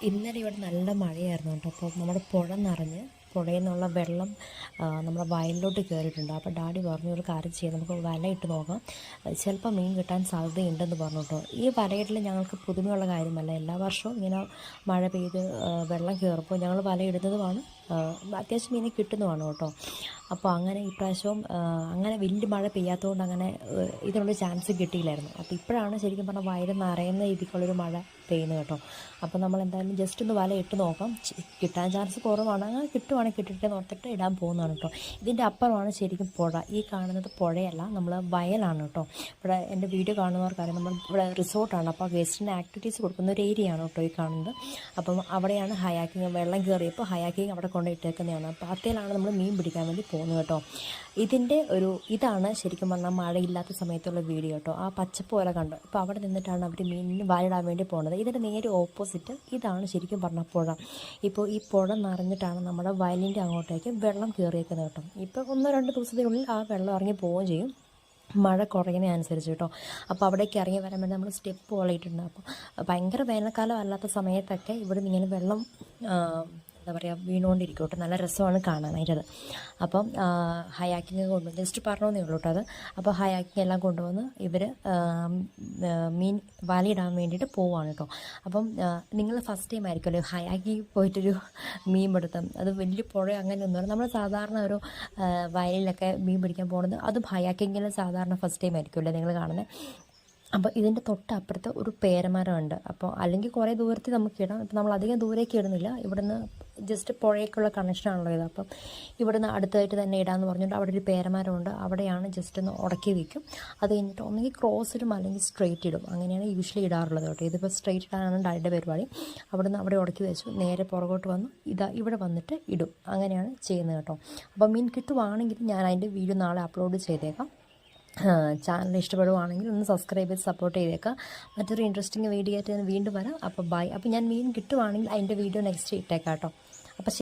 ഇന്നലെ ഇവിടെ നല്ല മഴയായിരുന്നു കേട്ടോ. അപ്പോൾ നമ്മുടെ പുഴ നിറഞ്ഞ് പുഴയിൽ നിന്നുള്ള വെള്ളം നമ്മുടെ വയലിലോട്ട് കയറിയിട്ടുണ്ട്. അപ്പോൾ ഡാഡി പറഞ്ഞു ഒരു കാര്യം ചെയ്യാം, നമുക്ക് വലയിട്ട് നോക്കാം, ചിലപ്പോൾ മീൻ കിട്ടാൻ സാധ്യതയുണ്ടെന്ന് പറഞ്ഞു കേട്ടോ. ഈ വലയിടൽ ഞങ്ങൾക്ക് പുതുമയുള്ള കാര്യമല്ല, എല്ലാ വർഷവും ഇങ്ങനെ മഴ പെയ്ത് വെള്ളം കയറുമ്പോൾ ഞങ്ങൾ വലയിടുന്നതുമാണ്, അത്യാവശ്യം മീനെ കിട്ടുന്നതാണ് കേട്ടോ. അപ്പോൾ അങ്ങനെ ഇപ്രാവശ്യവും അങ്ങനെ വലിയ മഴ പെയ്യാത്തതുകൊണ്ട് അങ്ങനെ ഇതിനുള്ള ചാൻസ് കിട്ടിയില്ലായിരുന്നു. അപ്പോൾ ഇപ്പോഴാണ് ശരിക്കും പറഞ്ഞാൽ വയൽ നിറയുന്ന രീതിക്കുള്ളൊരു മഴ പെയ്യുന്നത് കേട്ടോ. അപ്പോൾ നമ്മൾ എന്തായാലും ജസ്റ്റ് ഒന്ന് വല ഇട്ട് നോക്കാം, കിട്ടാൻ ചാൻസ് കുറവാണ്, അങ്ങനെ കിട്ടുവാണെങ്കിൽ കിട്ടിയിട്ട് നോർത്തിട്ട് ഇടാൻ പോകുന്നതാണ് കേട്ടോ. ഇതിൻ്റെ അപ്പുറമാണ് ശരിക്കും പുഴ, ഈ കാണുന്നത് പുഴയല്ല, നമ്മൾ വയലാണ് കേട്ടോ. ഇവിടെ എൻ്റെ വീഡിയോ കാണുന്നവർക്കറിയാം, നമ്മൾ ഇവിടെ റിസോർട്ടാണ്, അപ്പോൾ ഗസ്റ്റിന് ആക്ടിവിറ്റീസ് കൊടുക്കുന്ന ഒരു ഏരിയയാണ് കേട്ടോ ഈ കാണുന്നത്. അപ്പം അവിടെയാണ് ഹയാക്കിങ്, വെള്ളം കയറിയപ്പോൾ ഹയാക്കിങ് അവിടെ കൊണ്ട് ഇട്ടേക്കുന്നതാണ്. അപ്പോൾ അത്തേലാണ് നമ്മൾ മീൻ പിടിക്കാൻ വേണ്ടി പോകുന്നത് കേട്ടോ. ഇതാണ് ശരിക്കും പറഞ്ഞാൽ മഴയില്ലാത്ത സമയത്തുള്ള വീഡിയോ കേട്ടോ. ആ പച്ചപ്പ് പോലെ കണ്ടു. ഇപ്പോൾ അവിടെ നിന്നിട്ടാണ് അവർ മീനിന് വാലിടാൻ വേണ്ടി പോകുന്നത്. ഇതിൻ്റെ നേരെ ഓപ്പോസിറ്റ് ഇതാണ് ശരിക്കും പറഞ്ഞാൽ പുഴ. ഇപ്പോൾ ഈ പുഴ നിറഞ്ഞിട്ടാണ് നമ്മുടെ വയലിൻ്റെ അങ്ങോട്ടേക്ക് വെള്ളം കയറിയേക്കുന്നത് കേട്ടോ. ഇപ്പോൾ 1-2 ദിവസത്തിനുള്ളിൽ ആ വെള്ളം ഇറങ്ങി പോവുകയും ചെയ്യും, മഴ കുറയുന്നതനുസരിച്ച് കേട്ടോ. അപ്പോൾ അവിടേക്ക് ഇറങ്ങി വരാൻ വേണ്ടി നമ്മൾ സ്റ്റെപ്പ് പോലെ ഇട്ടിട്ടുണ്ട്. അപ്പോൾ ഭയങ്കര വേനൽക്കാലം അല്ലാത്ത സമയത്തൊക്കെ ഇവിടെ നിന്ന് ഇങ്ങനെ വെള്ളം എന്താ പറയുക വീണുകൊണ്ടിരിക്കും കേട്ടോ. നല്ല രസമാണ് കാണാനായിട്ടത്. അപ്പം ഹയാക്കിങ് കൊണ്ടുവന്ന് ജസ്റ്റ് പറഞ്ഞേ ഉള്ളൂ കേട്ടോ അത്. അപ്പോൾ ഹയാക്കിങ് എല്ലാം കൊണ്ടുവന്ന് ഇവർ മീൻ വലയിടാൻ വേണ്ടിയിട്ട് പോവുകയാണ് കേട്ടോ. അപ്പം നിങ്ങൾ ഫസ്റ്റ് ടൈം ആയിരിക്കുമല്ലോ ഹയാക്കിങ് പോയിട്ടൊരു മീൻ പിടുത്തം, അത് വലിയ പുഴ അങ്ങനെയൊന്നുമല്ല, നമ്മൾ സാധാരണ ഒരു വയലിലൊക്കെ മീൻ പിടിക്കാൻ പോകുന്നത്, അതും ഹയാക്കിങ്ങിൽ സാധാരണ ഫസ്റ്റ് ടൈം ആയിരിക്കുമല്ലോ നിങ്ങൾ കാണുന്നത്. അപ്പോൾ ഇതിൻ്റെ തൊട്ടപ്പുറത്ത് ഒരു പേരമരമുണ്ട്. അപ്പോൾ അല്ലെങ്കിൽ കുറേ ദൂരത്തിൽ നമുക്ക് ഇടാം, ഇപ്പോൾ നമ്മൾ അധികം ദൂരേക്ക് ഇടുന്നില്ല, ഇവിടുന്ന് ജസ്റ്റ് പുഴയ്ക്കുള്ള കണക്ഷനാണല്ലോ ഇത്. അപ്പം ഇവിടുന്ന് അടുത്തായിട്ട് തന്നെ ഇടാമെന്ന് പറഞ്ഞിട്ട് അവിടെ ഒരു പേരമരമുണ്ട്, അവിടെയാണ് ജസ്റ്റ് ഒന്ന് ഉടക്കി വയ്ക്കും. അത് കഴിഞ്ഞിട്ട് ഒന്നെങ്കിൽ ക്രോസ് ഇടും അല്ലെങ്കിൽ സ്ട്രെയിറ്റ് ഇടും, അങ്ങനെയാണ് യൂഷ്വലി ഇടാറുള്ളത് കേട്ടോ. ഇതിപ്പോൾ സ്ട്രെയിറ്റ് ഇടാനാണ് ഡാഡിയുടെ പരിപാടി. അവിടുന്ന് അവിടെ ഉടക്കി വെച്ചു, നേരെ പുറകോട്ട് വന്നു ഇവിടെ വന്നിട്ട് ഇടും, അങ്ങനെയാണ് ചെയ്യുന്നത് കേട്ടോ. അപ്പോൾ മീൻ കിട്ടുവാണെങ്കിൽ ഞാൻ അതിൻ്റെ വീഡിയോ നാളെ അപ്ലോഡ് ചെയ്തേക്കാം. ചാനൽ ഇഷ്ടപ്പെടുവാണെങ്കിൽ ഒന്ന് സബ്സ്ക്രൈബ് ചെയ്ത് സപ്പോർട്ട് ചെയ്തേക്കാം. മറ്റൊരു ഇൻട്രസ്റ്റിംഗ് വീഡിയോ ആയിട്ട് ഞാൻ വീണ്ടും വരാം. അപ്പോൾ ബൈ. അപ്പോൾ ഞാൻ മീൻ കിട്ടുവാണെങ്കിൽ അതിൻ്റെ വീഡിയോ നെക്സ്റ്റ് ഇട്ടേക്കാം കേട്ടോ.